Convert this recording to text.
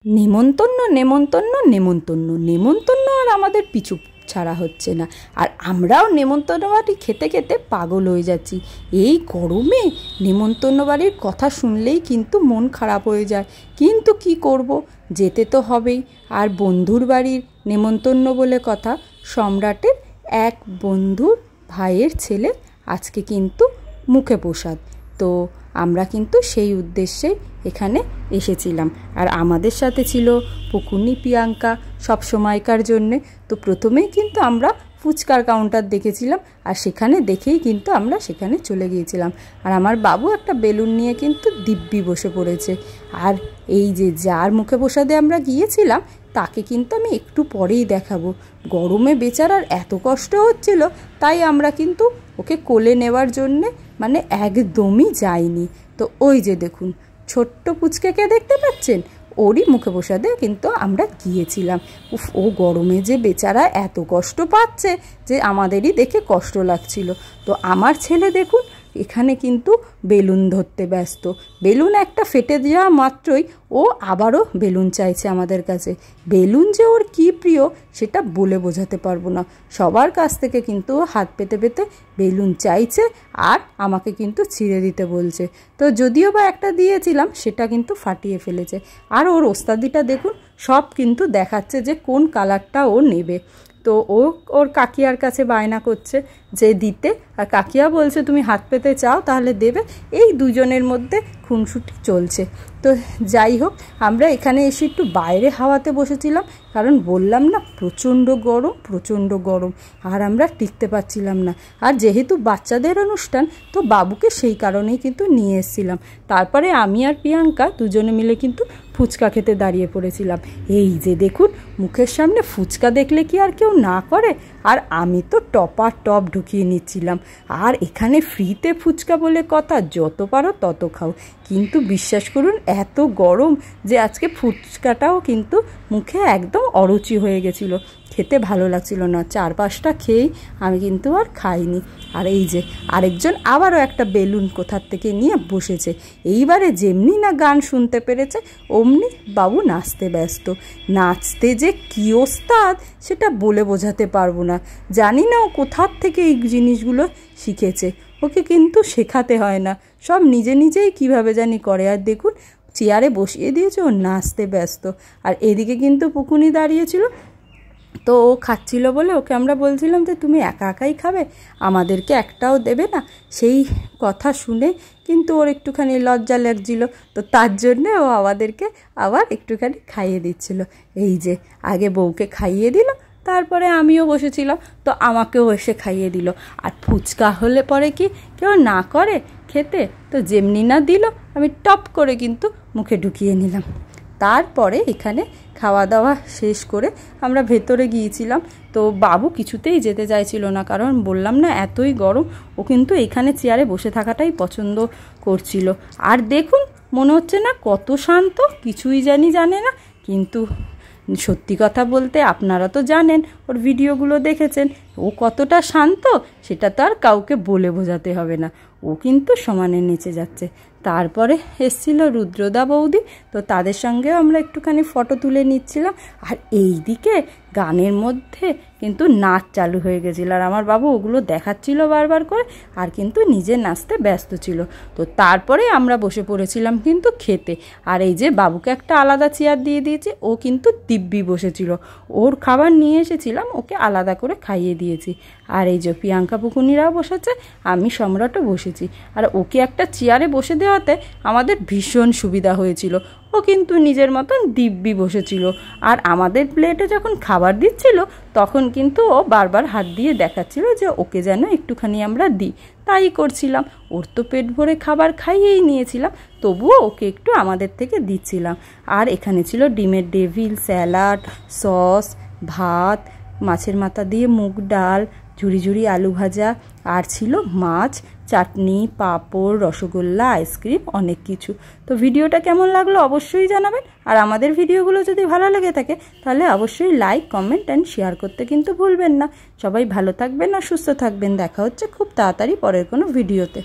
নেমন্তন্ন নেমন্তন্ন নেমন্তন্ন নেমন্তন্ন আর আমাদের পিছু ছাড়া হচ্ছে না। আর আমরাও নেমন্তন্ন বাড়ি খেতে খেতে পাগল হয়ে যাচ্ছি। এই গরমে নেমন্তন্ন বাড়ির কথা শুনলেই কিন্তু মন খারাপ হয়ে যায়, কিন্তু কি করব, যেতে তো হবেই। আর বন্ধুর বাড়ির নেমন্তন্ন বলে কথা, সম্রাটের এক বন্ধুর ভাইয়ের ছেলে আজকে কিন্তু মুখে প্রসাদ, তো আমরা কিন্তু সেই উদ্দেশ্যে এখানে এসেছিলাম। আর আমাদের সাথে ছিল পকুনি, প্রিয়াঙ্কা সব সময়কার জন্যে। তো প্রথমেই কিন্তু আমরা ফুচকার কাউন্টার দেখেছিলাম, আর সেখানে দেখেই কিন্তু আমরা সেখানে চলে গিয়েছিলাম। আর আমার বাবু একটা বেলুন নিয়ে কিন্তু দিব্যি বসে পড়েছে। আর এই যে যার মুখে প্রসাদে আমরা গিয়েছিলাম তাকে কিন্তু আমি একটু পরেই দেখাবো। গরমে বেচারার এত কষ্ট হচ্ছিল, তাই আমরা কিন্তু ওকে কোলে নেওয়ার জন্যে মানে একদমই যাইনি। তো ওই যে দেখুন ছোট্ট পুচকেকে দেখতে পাচ্ছেন, ওরই মুখে প্রসাদে কিন্তু আমরা গিয়েছিলাম। উফ, ও গরমে যে বেচারা এত কষ্ট পাচ্ছে যে আমাদেরই দেখে কষ্ট লাগছিল। তো আমার ছেলে দেখুন এখানে কিন্তু বেলুন ধরতে ব্যস্ত। বেলুন একটা ফেটে যাওয়া মাত্রই ও আবারও বেলুন চাইছে আমাদের কাছে। বেলুন যে ওর কী প্রিয় সেটা বলে বোঝাতে পারবো না। সবার কাছ থেকে কিন্তু ও হাত পেতে পেতে বেলুন চাইছে, আর আমাকে কিন্তু ছিঁড়ে দিতে বলছে। তো যদিও বা একটা দিয়েছিলাম সেটা কিন্তু ফাটিয়ে ফেলেছে। আর ওর ওস্তাদিটা দেখুন সব কিন্তু দেখাচ্ছে যে কোন কালারটা ও নেবে। তো ও ওর কাকিয়ার কাছে বায়না করছে যে দিতে, আর কাকিয়া বলছে তুমি হাত পেতে চাও তাহলে দেবে। এই দুজনের মধ্যে খুনসুটি চলছে। তো যাই হোক, আমরা এখানে এসে একটু বাইরে হাওয়াতে বসেছিলাম, কারণ বললাম না প্রচণ্ড গরম, প্রচণ্ড গরম, আর আমরা টিকতে পারছিলাম না। আর যেহেতু বাচ্চাদের অনুষ্ঠান, তো বাবুকে সেই কারণেই কিন্তু নিয়ে এসেছিলাম। তারপরে আমি আর প্রিয়াঙ্কা দুজনে মিলে কিন্তু ফুচকা খেতে দাঁড়িয়ে পড়েছিলাম। এই যে দেখুন মুখের সামনে ফুচকা দেখলে কি আর কেউ না করে? আর আমি তো টপার টপ ঢুকিয়ে নিচ্ছিলাম। আর এখানে ফ্রিতে ফুচকা বলে কথা, যত পারো তত খাও। কিন্তু বিশ্বাস করুন এত গরম যে আজকে ফুচকাটাও কিন্তু মুখে একদম অরুচি হয়ে গেছিলো, খেতে ভালো লাগছিল না। 4-5টা খেয়েই আমি কিন্তু আর খাইনি। আর এই যে আরেকজন আবারও একটা বেলুন কোথার থেকে নিয়ে বসেছে। এইবারে যেমনি না গান শুনতে পেরেছে অমনি বাবু নাচতে ব্যস্ত। নাচতে যে কী ওস্তাদ সেটা বলে বোঝাতে পারবো না। জানি না ও কোথার থেকে এই জিনিসগুলো শিখেছে, ওকে কিন্তু শেখাতে হয় না, সব নিজে নিজেই কীভাবে জানি করে। আর দেখুন চেয়ারে বসিয়ে দিয়েছে, ও নাচতে ব্যস্ত। আর এদিকে কিন্তু পুকুনি দাঁড়িয়েছিল, তো ও খাচ্ছিল বলে ওকে আমরা বলছিলাম যে তুমি একা একাই খাবে, আমাদেরকে একটাও দেবে না। সেই কথা শুনে কিন্তু ওর একটুখানি লজ্জা লাগছিল, তো তার জন্যে ও আমাদেরকে আবার একটুখানি খাইয়ে দিচ্ছিল। এই যে আগে বউকে খাইয়ে দিল, তারপরে আমিও বসেছিলাম, তো আমাকেও এসে খাইয়ে দিল। আর ফুচকা হলে পরে কি কেউ না করে খেতে? তো যেমনি না দিল আমি টপ করে কিন্তু মুখে ঢুকিয়ে নিলাম। তারপরে এখানে খাওয়া দাওয়া শেষ করে আমরা ভেতরে গিয়েছিলাম। তো বাবু কিছুতেই যেতে চাইছিল না, কারণ বললাম না এতই গরম, ও কিন্তু এখানে চেয়ারে বসে থাকাটাই পছন্দ করছিল। আর দেখুন মনে হচ্ছে না কত শান্ত, কিছুই জানে না। কিন্তু সত্যি কথা বলতে আপনারা তো জানেন, ওর ভিডিওগুলো দেখেছেন, ও কতটা শান্ত সেটা তো আর কাউকে বলে বোঝাতে হবে না। ও কিন্তু সমানে নেচে যাচ্ছে। তারপরে এসছিল রুদ্রদা বৌদি, তো তাদের সঙ্গেও আমরা একটুখানি ফটো তুলে নিচ্ছিলাম। আর এই দিকে গানের মধ্যে কিন্তু নাচ চালু হয়ে গেছিলো, আর আমার বাবু ওগুলো দেখাচ্ছিল বারবার করে, আর কিন্তু নিজে নাচতে ব্যস্ত ছিল। তো তারপরে আমরা বসে পড়েছিলাম কিন্তু খেতে। আর এই যে বাবুকে একটা আলাদা চেয়ার দিয়ে দিয়েছি, ও কিন্তু দিব্যি বসেছিল। ওর খাবার নিয়ে এসেছিলাম, ওকে আলাদা করে খাইয়ে দিয়েছি। আর এই যে প্রিয়াঙ্কা পুকুনিরাও বসেছে, আমি সম্রাটও বসেছি। আর ওকে একটা চেয়ারে বসে দেওয়াতে আমাদের ভীষণ সুবিধা হয়েছিল। ও কিন্তু নিজের মতন দিব্যি বসেছিল। আর আমাদের প্লেটে যখন খাবার দিচ্ছিল তখন কিন্তু ও বারবার হাত দিয়ে দেখাচ্ছিল যে ওকে যেন একটুখানি আমরা দিই। তাই করছিলাম। ওর তো পেট ভরে খাবার খাইয়েই নিয়েছিলাম, তবুও ওকে একটু আমাদের থেকে দিচ্ছিলাম। আর এখানে ছিল ডিমের ডেভিল, স্যালাড, সস, ভাত, মাছের মাথা দিয়ে মুগ ডাল, ঝুড়ি ঝুড়ি আলু ভাজা, আর ছিল মাছ, চাটনি, পাঁপড়, রসগোল্লা, আইসক্রিম, অনেক কিছু। তো ভিডিওটা কেমন লাগলো অবশ্যই জানাবেন। আর আমাদের ভিডিওগুলো যদি ভালো লেগে থাকে তাহলে অবশ্যই লাইক, কমেন্ট অ্যান্ড শেয়ার করতে কিন্তু ভুলবেন না। সবাই ভালো থাকবেন আর সুস্থ থাকবেন। দেখা হচ্ছে খুব তাড়াতাড়ি পরের কোনো ভিডিওতে।